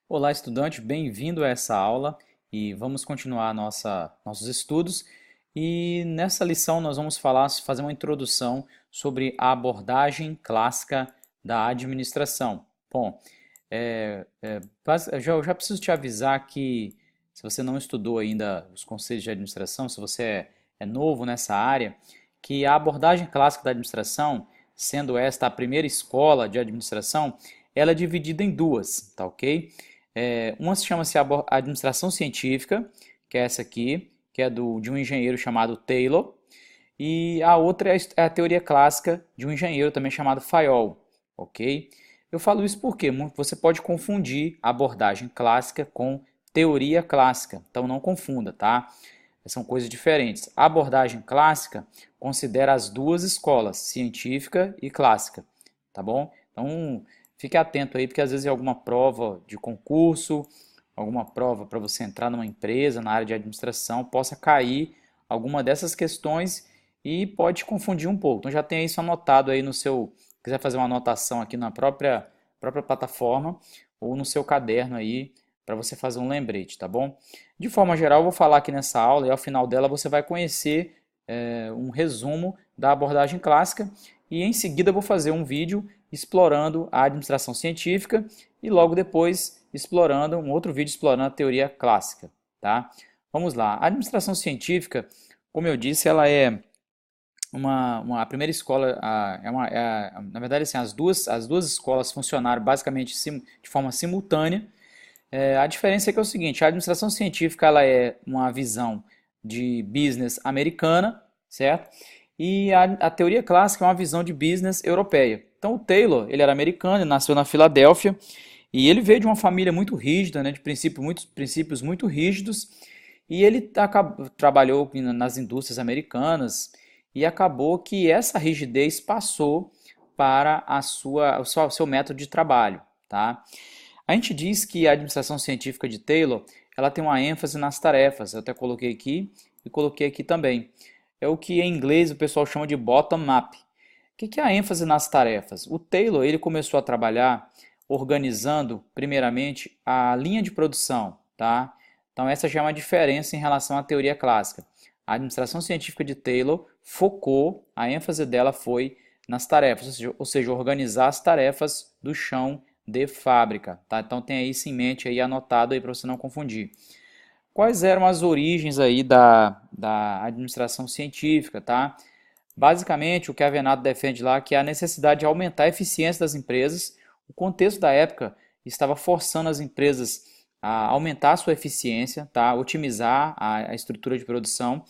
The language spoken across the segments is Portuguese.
Olá, estudante, bem-vindo a essa aula e vamos continuar nossos estudos. E nessa lição nós vamos fazer uma introdução sobre a abordagem clássica da administração. Bom, eu já preciso te avisar que se você não estudou ainda os conceitos de administração, se você é novo nessa área, que a abordagem clássica da administração, sendo esta a primeira escola de administração, ela é dividida em duas, tá ok? Uma se chama-se administração científica, que é essa aqui, que é de um engenheiro chamado Taylor, e a outra é a teoria clássica de um engenheiro também chamado Fayol, ok? Eu falo isso porque você pode confundir a abordagem clássica com teoria clássica, então não confunda, tá? São coisas diferentes. A abordagem clássica considera as duas escolas, científica e clássica, tá bom? Então, fique atento aí, porque às vezes é alguma prova de concurso, alguma prova para você entrar numa empresa, na área de administração, possa cair alguma dessas questões e pode te confundir um pouco. Então já tenha isso anotado aí no seu, se quiser fazer uma anotação aqui na própria plataforma ou no seu caderno aí para você fazer um lembrete, tá bom? De forma geral, eu vou falar aqui nessa aula e ao final dela você vai conhecer um resumo da abordagem clássica e em seguida eu vou fazer um vídeo explorando a administração científica e logo depois explorando um outro vídeo explorando a teoria clássica, tá? Vamos lá. A administração científica, como eu disse, ela é a primeira escola, na verdade, assim, as duas escolas funcionaram basicamente de forma simultânea. A diferença é que é o seguinte, a administração científica ela é uma visão de business americana, certo? E a teoria clássica é uma visão de business europeia. Então o Taylor, ele era americano, ele nasceu na Filadélfia e ele veio de uma família muito rígida, né, de princípios muito rígidos, e ele trabalhou nas indústrias americanas e acabou que essa rigidez passou para o seu método de trabalho, tá? A gente diz que a administração científica de Taylor, ela tem uma ênfase nas tarefas. Eu até coloquei aqui e coloquei aqui também. É o que em inglês o pessoal chama de bottom-up. O que é a ênfase nas tarefas? O Taylor ele começou a trabalhar organizando, primeiramente, a linha de produção, tá? Então essa já é uma diferença em relação à teoria clássica. A administração científica de Taylor focou, a ênfase dela foi nas tarefas, ou seja, organizar as tarefas do chão de fábrica, tá? Então tem isso em mente aí anotado aí para você não confundir. Quais eram as origens aí da administração científica, tá? Basicamente, o que a Venado defende lá é que é a necessidade de aumentar a eficiência das empresas. O contexto da época estava forçando as empresas a aumentar a sua eficiência, tá? Otimizar a estrutura de produção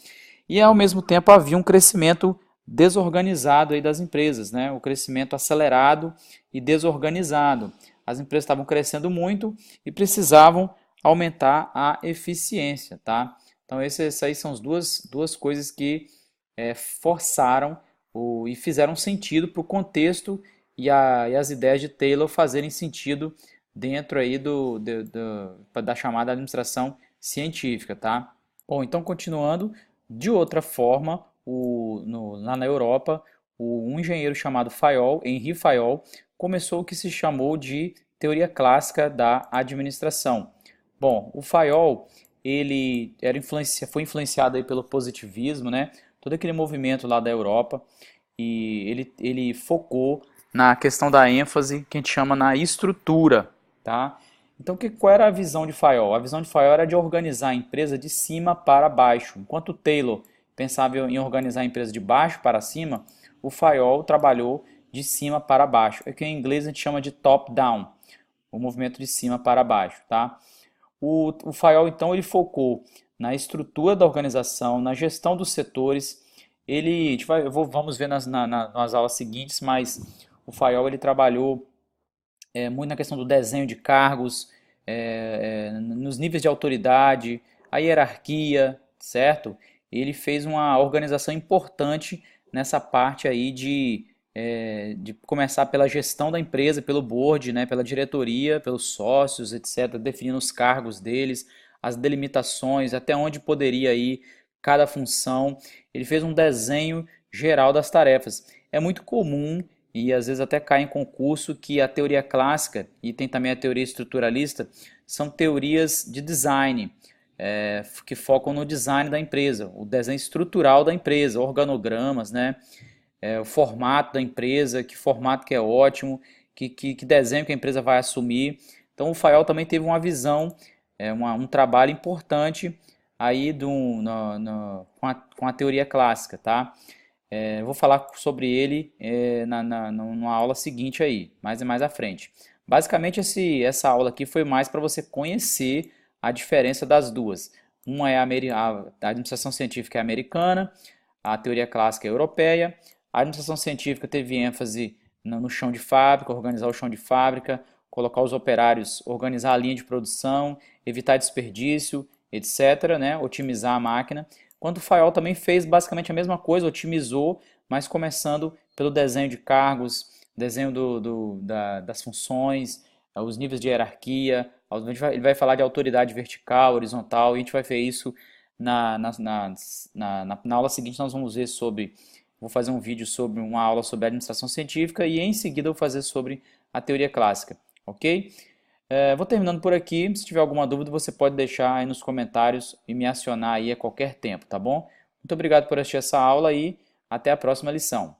e ao mesmo tempo havia um crescimento desorganizado aí das empresas, né? O crescimento acelerado e desorganizado. As empresas estavam crescendo muito e precisavam aumentar a eficiência, tá? Então essas aí são as duas coisas que forçaram e fizeram sentido para o contexto e as ideias de Taylor fazerem sentido dentro aí da chamada administração científica, tá? Bom, então continuando, de outra forma, lá na Europa, um engenheiro chamado Fayol, Henri Fayol, começou o que se chamou de teoria clássica da administração. Bom, o Fayol, ele foi influenciado aí pelo positivismo, né? Todo aquele movimento lá da Europa, e ele focou na questão da ênfase que a gente chama na estrutura, tá? Então, qual era a visão de Fayol? A visão de Fayol era de organizar a empresa de cima para baixo. Enquanto o Taylor pensava em organizar a empresa de baixo para cima, o Fayol trabalhou de cima para baixo. É que em inglês a gente chama de top-down, o movimento de cima para baixo, tá? O Fayol, então, ele focou na estrutura da organização, na gestão dos setores. Vamos ver nas aulas seguintes, mas o Fayol ele trabalhou muito na questão do desenho de cargos, nos níveis de autoridade, a hierarquia, certo? Ele fez uma organização importante nessa parte aí de começar pela gestão da empresa, pelo board, né, pela diretoria, pelos sócios, etc., definindo os cargos deles, as delimitações, até onde poderia ir cada função. Ele fez um desenho geral das tarefas. É muito comum e às vezes até cai em concurso que a teoria clássica e tem também a teoria estruturalista são teorias de design, que focam no design da empresa, o desenho estrutural da empresa, organogramas, né? O formato da empresa, que formato que é ótimo, que desenho que a empresa vai assumir. Então o Fayol também teve uma visão, um trabalho importante aí com a teoria clássica, tá? Eu vou falar sobre ele numa aula seguinte aí, mais à frente. Basicamente, essa aula aqui foi mais para você conhecer a diferença das duas. Uma é a administração científica é americana, a teoria clássica é europeia. A administração científica teve ênfase no chão de fábrica, organizar o chão de fábrica, colocar os operários, organizar a linha de produção, evitar desperdício, etc., né? Otimizar a máquina. Quanto o Fayol também fez basicamente a mesma coisa, otimizou, mas começando pelo desenho de cargos, desenho das funções, os níveis de hierarquia. Ele vai falar de autoridade vertical, horizontal, e a gente vai ver isso na aula seguinte. Nós vamos ver sobre. Vou fazer um vídeo sobre uma aula sobre administração científica e em seguida eu vou fazer sobre a teoria clássica, ok? Vou terminando por aqui. Se tiver alguma dúvida, você pode deixar aí nos comentários e me acionar aí a qualquer tempo, tá bom? Muito obrigado por assistir essa aula e até a próxima lição.